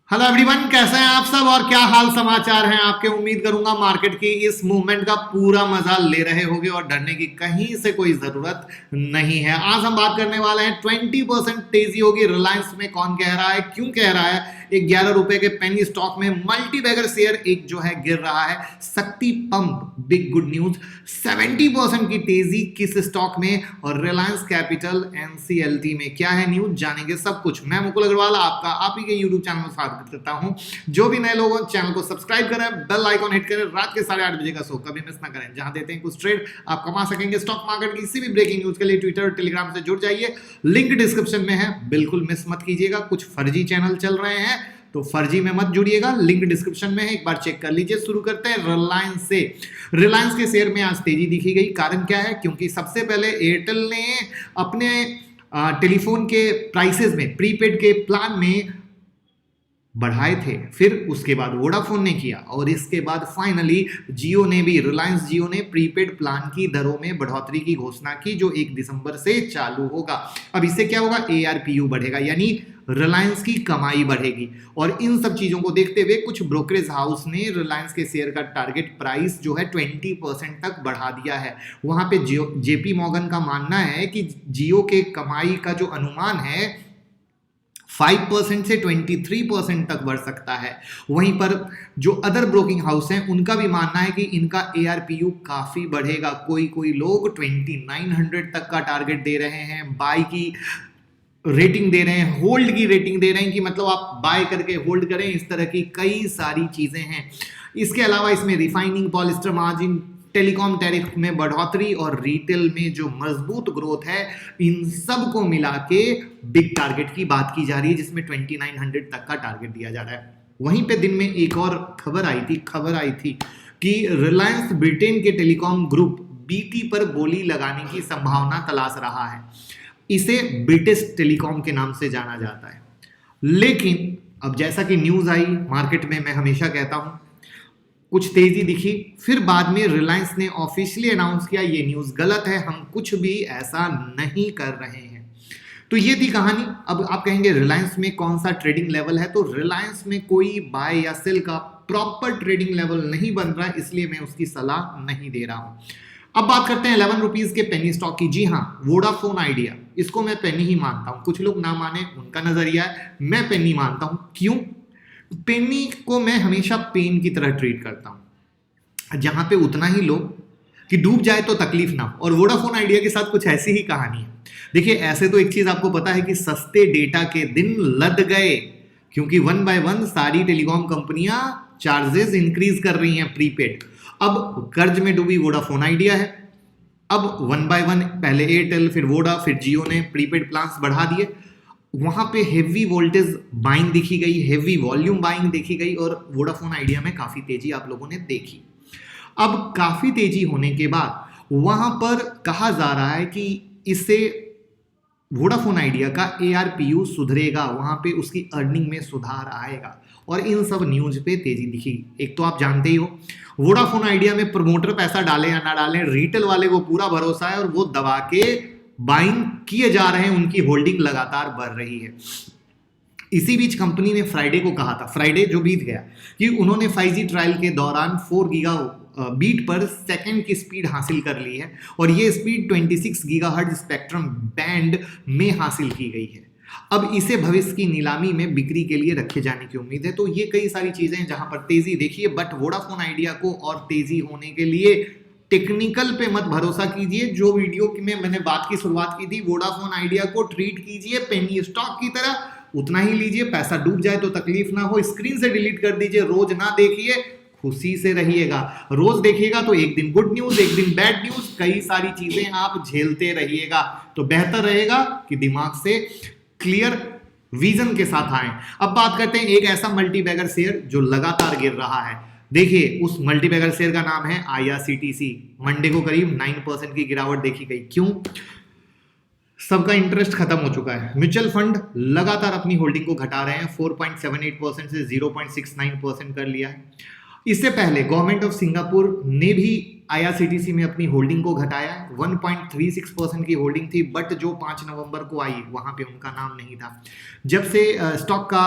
Hello everyone, कैसे हैं आप सब और क्या हाल समाचार हैं आपके। उम्मीद करूंगा मार्केट की इस मूवमेंट का पूरा मजा ले रहे होगे और डरने की कहीं से कोई जरूरत नहीं है। आज हम बात करने वाले हैं 20% तेजी होगी रिलायंस में। कौन कह रहा है, क्यों कह रहा है। 11 रुपए के पेनी स्टॉक में मल्टी बैगर शेयर एक जो है गिर रहा है। शक्ति पंप, बिग गुड न्यूज, 70% की तेजी किस स्टॉक में और रिलायंस कैपिटल एनसीएलटी में क्या है न्यूज, जानेंगे सब कुछ। मैं मुकुल अग्रवाल आपका आप ही के यूट्यूब चैनल में स्वागत करता हूं। जो भी नए लोग चैनल को सब्सक्राइब करें, बेल आइकॉन हिट करें, रात के 8:30 बजे का शो कभी मिस ना करें, जहां देते हैं कुछ ट्रेड आप कमा सकेंगे। स्टॉक मार्केट की किसी भी ब्रेकिंग न्यूज के लिए ट्विटर और टेलीग्राम से जुड़ जाइए, लिंक डिस्क्रिप्शन में है, बिल्कुल मिस मत कीजिएगा। कुछ फर्जी चैनल चल रहे हैं तो फर्जी में मत जुड़िएगा, लिंक डिस्क्रिप्शन में है, एक बार चेक कर लीजिए। शुरू करते हैं रिलायंस से। रिलायंस के शेयर में आज तेजी दिखी गई। कारण क्या है, क्योंकि सबसे पहले एयरटेल ने अपने टेलीफोन के प्राइसेस में, प्रीपेड के प्लान में बढ़ाए थे, फिर उसके बाद वोडाफोन ने किया और इसके बाद फाइनली जियो ने भी, रिलायंस जियो ने प्रीपेड प्लान की दरों में बढ़ोतरी की घोषणा की, जो 1 दिसंबर से चालू होगा। अब इससे क्या होगा, एआरपीयू बढ़ेगा, यानी रिलायंस की कमाई बढ़ेगी। और इन सब चीजों को देखते हुए कुछ ब्रोकरेज हाउस ने रिलायंस के शेयर का टारगेट प्राइस जो है 20% तक बढ़ा दिया है। वहां पे जेपी मॉर्गन का मानना है कि जियो के कमाई का जो अनुमान है 5% से 23% तक बढ़ सकता है। वहीं पर जो अदर ब्रोकिंग हाउस हैं उनका भी मानना है कि इनका एआरपीयू काफी बढ़ेगा। कोई लोग 2900 तक का टारगेट दे रहे हैं, बाय की रेटिंग दे रहे हैं, होल्ड की रेटिंग दे रहे हैं कि मतलब आप बाय करके होल्ड करें। इस तरह की कई सारी चीजें हैं। इसके अलावा इसमें refining, polyester margin, telecom tariff में बढ़ोतरी और रिटेल में जो मजबूत ग्रोथ है, इन सब को मिला के बिग टारगेट की बात की जा रही है, जिसमें 2900 तक का टारगेट दिया जा रहा है। वहीं पे दिन में एक और खबर आई थी कि रिलायंस ब्रिटेन के टेलीकॉम ग्रुप बीटी पर बोली लगाने की संभावना तलाश रहा है। इसे ब्रिटिश टेलीकॉम के नाम से जाना जाता है। लेकिन अब जैसा कि न्यूज आई मार्केट में, मैं हमेशा कहता हूं कुछ तेजी दिखी, फिर बाद में रिलायंस ने ऑफिशियली अनाउंस किया ये न्यूज गलत है, हम कुछ भी ऐसा नहीं कर रहे हैं। तो ये थी कहानी। अब आप कहेंगे रिलायंस में कौन सा ट्रेडिंग लेवल है, तो रिलायंस में कोई बाय या सेल का प्रॉपर ट्रेडिंग लेवल नहीं बन रहा है, इसलिए मैं उसकी सलाह नहीं दे रहा हूं। अब बात करते हैं 11 रुपीज के पेनी स्टॉक की। जी हाँ, वोडाफोन आइडिया, इसको मैं पेनी ही मानता हूं। कुछ लोग ना माने, उनका नजरिया है, मैं पेनी मानता हूं। क्यों? पेनी को मैं हमेशा पेन की तरह ट्रीट करता हूं, जहां पे उतना ही लो कि डूब जाए तो तकलीफ ना हो। और वोडाफोन आइडिया के साथ कुछ ऐसी ही कहानी है। देखिए, ऐसे तो एक चीज आपको पता है कि सस्ते डेटा के दिन लद गए, क्योंकि 1 बाय 1 सारी टेलीकॉम कंपनियां चार्जेस इंक्रीज कर रही हैं प्रीपेड। अब कर्ज में डूबी वोडाफोन आइडिया है। अब 1 बाय 1 पहले एयरटेल, फिर वोडा, फिर जियो ने प्रीपेड प्लान्स बढ़ा दिए। वहां पे हेवी वोल्टेज बाइंग देखी गई, हेवी वॉल्यूम बाइंग देखी गई और वोडाफोन आइडिया में काफी तेजी आप लोगों ने देखी। अब काफी तेजी होने के बाद वहां पर कहा जा रहा है कि इससे वोडाफोन आइडिया का एआरपीयू सुधरेगा, वहां पे उसकी अर्निंग में सुधार आएगा और इन सब न्यूज पे तेजी दिखी। एक तो आप जानते ही हो वोडाफोन आइडिया में प्रमोटर पैसा डालें या ना डालें, रिटेल वाले को पूरा भरोसा है और वो दबा के बाइंग किए जा रहे हैं, उनकी होल्डिंग लगातार बढ़ रही है। इसी बीच कंपनी ने फ्राइडे को कहा था, फ्राइडे जो बीत गया, कि उन्होंने 5G ट्रायल के दौरान 4 गीगा बीट पर सेकंड की स्पीड हासिल कर ली है और ये स्पीड 26 गीगाहर्ट्ज स्पेक्ट्रम बैंड में हासिल की गई है। अब इसे भविष्य की नीलामी में बिक्री के लिए रखे जाने की उम्मीद है। तो ये कई सारी चीजें हैं जहां पर तेजी देखिए, बट वोडाफोन आइडिया को और तेजी होने के लिए टेक्निकल पे मत भरोसा कीजिए। जो वीडियो में मैंने बात की शुरुआत की थी, वोडाफोन आइडिया को ट्रीट कीजिए पेनी स्टॉक की तरह, उतना ही लीजिए, पैसा डूब जाए तो तकलीफ ना हो, स्क्रीन से डिलीट कर दीजिए, रोज ना देखिए, खुशी से रहिएगा। रोज देखिएगा तो एक दिन गुड न्यूज, एक दिन बैड न्यूज, कई सारी चीजें आप झेलते रहिएगा, तो बेहतर रहेगा कि दिमाग से क्लियर विजन के साथ आए। अब बात करते हैं एक ऐसा मल्टी बैगर शेयर जो लगातार गिर रहा है। देखिए, उस मल्टी बैगर शेयर का नाम है आईआरसीटीसी। मंडे को करीब 9% की गिरावट देखी गई। क्यों? सबका इंटरेस्ट खत्म हो चुका है। म्यूचुअल फंड लगातार अपनी होल्डिंग को घटा रहे हैं, 4.78% से 0.69% कर लिया है। इससे पहले गवर्नमेंट ऑफ सिंगापुर ने भी आईआरसीटीसी में अपनी होल्डिंग को घटाया। 1.36% की होल्डिंग थी, बट जो 5 नवंबर को आई वहां पे उनका नाम नहीं था। जब से स्टॉक का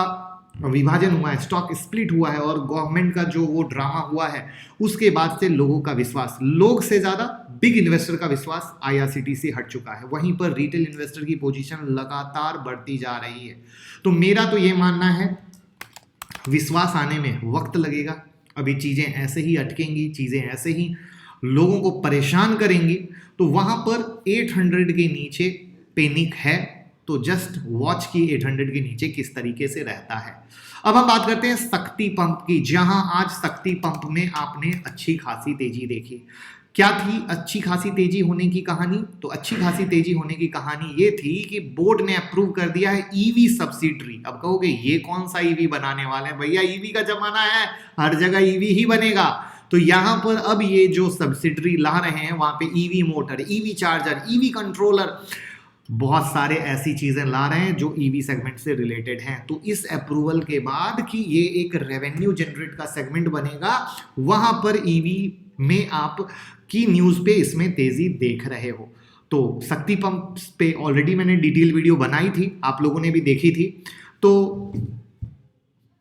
विभाजन हुआ है, स्टॉक स्प्लिट हुआ है और गवर्नमेंट का जो वो ड्रामा हुआ है, उसके बाद से लोगों का विश्वास, लोग से ज्यादा बिग इन्वेस्टर का विश्वास आईआरसीटीसी से हट चुका है। वहीं पर रिटेल इन्वेस्टर की पोजीशन लगातार बढ़ती जा रही है। तो मेरा तो ये मानना है विश्वास आने में वक्त लगेगा। अभी चीजें ऐसे ही अटकेंगी, चीजें ऐसे ही लोगों को परेशान करेंगी। तो वहां पर 800 के नीचे पैनिक है, तो जस्ट वॉच की 800 के नीचे किस तरीके से रहता है। अब हम बात करते हैं शक्ति पंप की, जहां आज शक्ति पंप में आपने अच्छी खासी तेजी देखी। क्या थी अच्छी खासी तेजी होने की कहानी? तो अच्छी खासी तेजी होने की कहानी ये थी कि बोर्ड ने अप्रूव कर दिया है ईवी सब्सिडरी। अब कहोगे ये कौन सा ईवी बनाने वाले हैं? भैया ईवी का जमाना है, हर जगह ईवी ही बनेगा। तो यहां पर अब ये जो सब्सिडरी ला रहे हैं, वहां पे EV motor, EV charger, EV controller, बहुत सारे ऐसी चीजें ला रहे हैं जो ईवी सेगमेंट से रिलेटेड हैं। तो इस अप्रूवल के बाद कि ये एक रेवेन्यू जनरेट का सेगमेंट बनेगा, वहां पर ईवी में आप की न्यूज पे इसमें तेजी देख रहे हो। तो शक्ति पंप पे ऑलरेडी मैंने डिटेल वीडियो बनाई थी, आप लोगों ने भी देखी थी। तो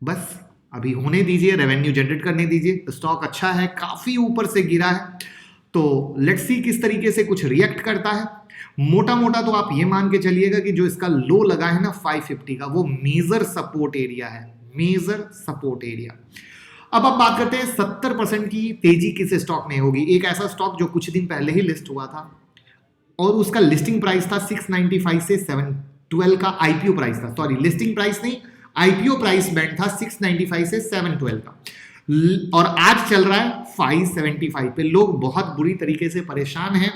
बस अभी होने दीजिए, रेवेन्यू जनरेट करने दीजिए। स्टॉक अच्छा है, काफी ऊपर से गिरा है, तो लेट्स सी किस तरीके से कुछ रिएक्ट करता है। मोटा मोटा तो आप ये मान के चलिएगा कि जो इसका लो लगा है ना 550 का, वो मेजर सपोर्ट एरिया है, मेजर सपोर्ट एरिया। अब आप बात करते हैं 70% की तेजी किस स्टॉक में होगी। एक ऐसा स्टॉक जो कुछ दिन पहले ही लिस्ट हुआ था और उसका लिस्टिंग प्राइस था 695 से 712 का आईपीओ प्राइस था, सॉरी लिस्टिंग प्राइस नहीं, आईपीओ प्राइस बैंड था 695 से 712 का, और आज चल रहा है 575 पे। लोग बहुत बुरी तरीके से परेशान हैं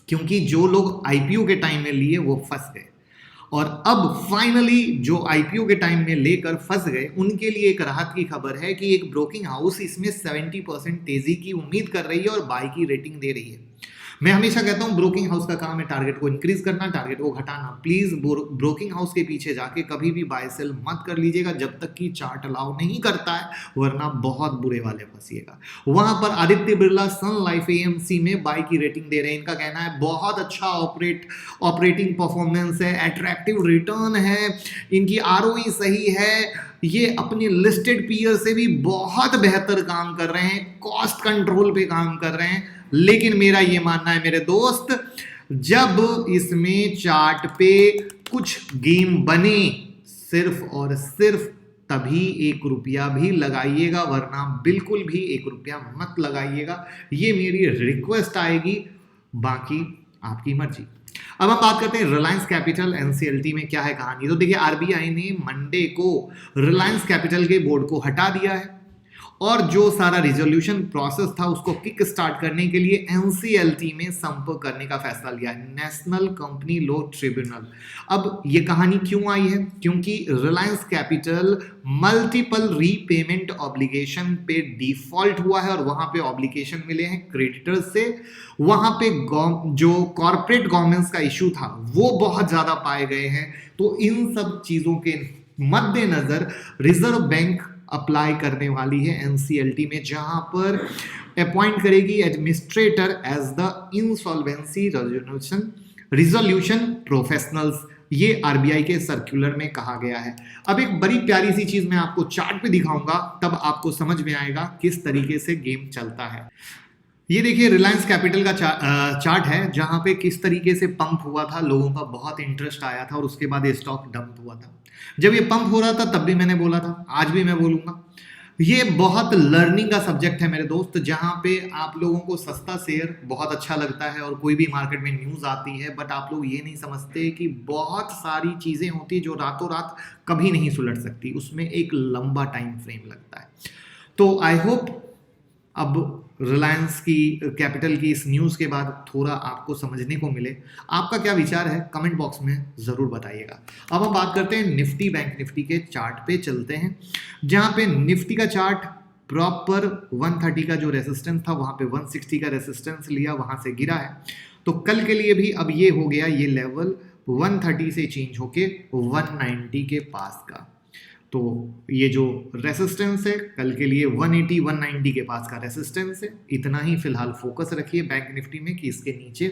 क्योंकि जो लोग आईपीओ के टाइम में लिए वो फंस गए, और अब फाइनली जो आईपीओ के टाइम में लेकर फंस गए उनके लिए एक राहत की खबर है कि एक ब्रोकिंग हाउस इसमें 70% तेजी की उम्मीद कर रही है और बाय की रेटिंग दे रही है। मैं हमेशा कहता हूं ब्रोकिंग हाउस का काम है टारगेट को इंक्रीज करना, टारगेट को घटाना। प्लीज ब्रोकिंग हाउस के पीछे जाके कभी भी बाय सेल मत कर लीजिएगा जब तक कि चार्ट अलाउ नहीं करता है, वरना बहुत बुरे वाले फंसिएगा। वहां पर आदित्य बिरला सन लाइफ एएमसी में बाय की रेटिंग दे रहे हैं। इनका कहना है बहुत अच्छा ऑपरेटिंग परफॉर्मेंस है, अट्रैक्टिव रिटर्न है, इनकी आरओई सही है, ये अपने लिस्टेड पीयर से भी बहुत बेहतर काम कर रहे हैं, कॉस्ट कंट्रोल पे काम कर रहे हैं। लेकिन मेरा ये मानना है मेरे दोस्त, जब इसमें चार्ट पे कुछ गेम बने, सिर्फ और सिर्फ तभी 1 रुपया भी लगाइएगा, वरना बिल्कुल भी 1 रुपया मत लगाइएगा। ये मेरी रिक्वेस्ट आएगी, बाकी आपकी मर्जी। अब हम बात करते हैं रिलायंस कैपिटल एनसीएलटी में क्या है कहानी। तो देखिए आरबीआई ने मंडे को रिलायंस कैपिटल के बोर्ड को हटा दिया है और जो सारा रिजोल्यूशन प्रोसेस था उसको किक स्टार्ट करने के लिए एनसीएलटी में संपर्क करने का फैसला लिया है, नेशनल कंपनी लॉ ट्रिब्यूनल। अब ये कहानी क्यों आई है? क्योंकि Reliance capital multiple repayment obligation पे डिफॉल्ट हुआ है और वहां पे ऑब्लिगेशन मिले हैं क्रेडिटर्स से। वहां पे जो कॉर्पोरेट गवर्नेंस का इशू था वो बहुत ज्यादा पाए गए हैं। तो इन सब चीजों के मद्देनजर रिजर्व बैंक अप्लाई करने वाली है एनसीएलटी में, जहां पर अपॉइंट करेगी administrator as the insolvency resolution professionals. ये आरबीआई के सर्कुलर में कहा गया है। अब एक बड़ी प्यारी सी चीज मैं आपको चार्ट पे दिखाऊंगा, तब आपको समझ में आएगा किस तरीके से गेम चलता है। ये देखिए रिलायंस कैपिटल का चार्ट है, जहां पे किस तरीके से पंप हुआ था, लोगों का बहुत इंटरेस्ट आया था और उसके बाद ये स्टॉक डंप हुआ था। जब ये पंप हो रहा था तब भी मैंने बोला था, आज भी मैं बोलूंगा। ये बहुत लर्निंग का सब्जेक्ट है मेरे दोस्त, जहां पे आप लोगों को सस्ता शेयर बहुत अच्छा लगता है और कोई भी मार्केट में न्यूज आती है, बट आप लोग ये नहीं समझते कि बहुत सारी चीजें होती है जो रातों रात कभी नहीं सुलट सकती, उसमें एक लंबा टाइम फ्रेम लगता है। तो आई होप अब रिलायंस की कैपिटल की इस न्यूज़ के बाद थोड़ा आपको समझने को मिले। आपका क्या विचार है कमेंट बॉक्स में ज़रूर बताइएगा। अब हम बात करते हैं निफ्टी बैंक निफ्टी के चार्ट पे चलते हैं, जहां पे निफ्टी का चार्ट प्रॉपर 130 का जो रेसिस्टेंस था वहां पे 160 का रेसिस्टेंस लिया, वहां से गिरा है। तो कल के लिए भी अब ये हो गया ये लेवल 130 से चेंज होके 190 के पास का। तो ये जो रेसिस्टेंस है कल के लिए 180 190 के पास का रेसिस्टेंस है। इतना ही फिलहाल फोकस रखिए बैंक निफ्टी में कि इसके नीचे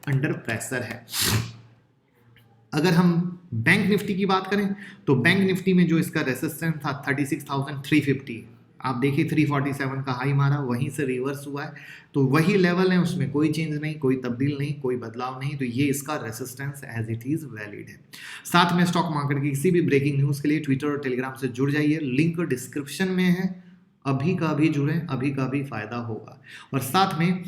अंडर प्रेशर है। अगर हम बैंक निफ्टी की बात करें तो बैंक निफ्टी में जो इसका रेसिस्टेंस था 36,350, आप देखिए 347 का हाई मारा, वहीं से रिवर्स हुआ है, तो वही लेवल है, उसमें कोई चेंज नहीं, कोई तब्दील नहीं, कोई बदलाव नहीं, तो ये इसका resistance as it is valid है। साथ में स्टॉक मार्केट की किसी भी ब्रेकिंग न्यूज़ के लिए ट्विटर और टेलीग्राम से जुड़ जाइए, लिंक डिस्क्रिप्शन में है, अभी का अभी जुड़ें, अभी का भी फायदा होगा। और साथ में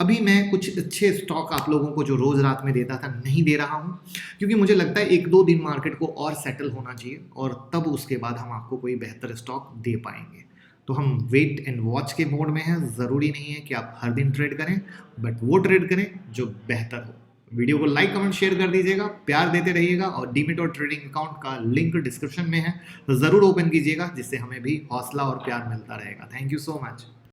अभी मैं कुछ अच्छे स्टॉक आप लोगों को जो रोज रात में देता था नहीं दे रहा हूं, क्योंकि मुझे लगता है 1-2 दिन मार्केट को और सेटल होना चाहिए और तब उसके बाद हम आपको कोई बेहतर स्टॉक दे पाएंगे। तो हम वेट एंड वॉच के मोड में हैं, ज़रूरी नहीं है कि आप हर दिन ट्रेड करें, बट वो ट्रेड करें जो बेहतर हो। वीडियो को लाइक कमेंट शेयर कर दीजिएगा, प्यार देते रहिएगा, और डीमेट और ट्रेडिंग अकाउंट का लिंक डिस्क्रिप्शन में है, तो ज़रूर ओपन कीजिएगा, जिससे हमें भी हौसला और प्यार मिलता रहेगा। Thank you so much.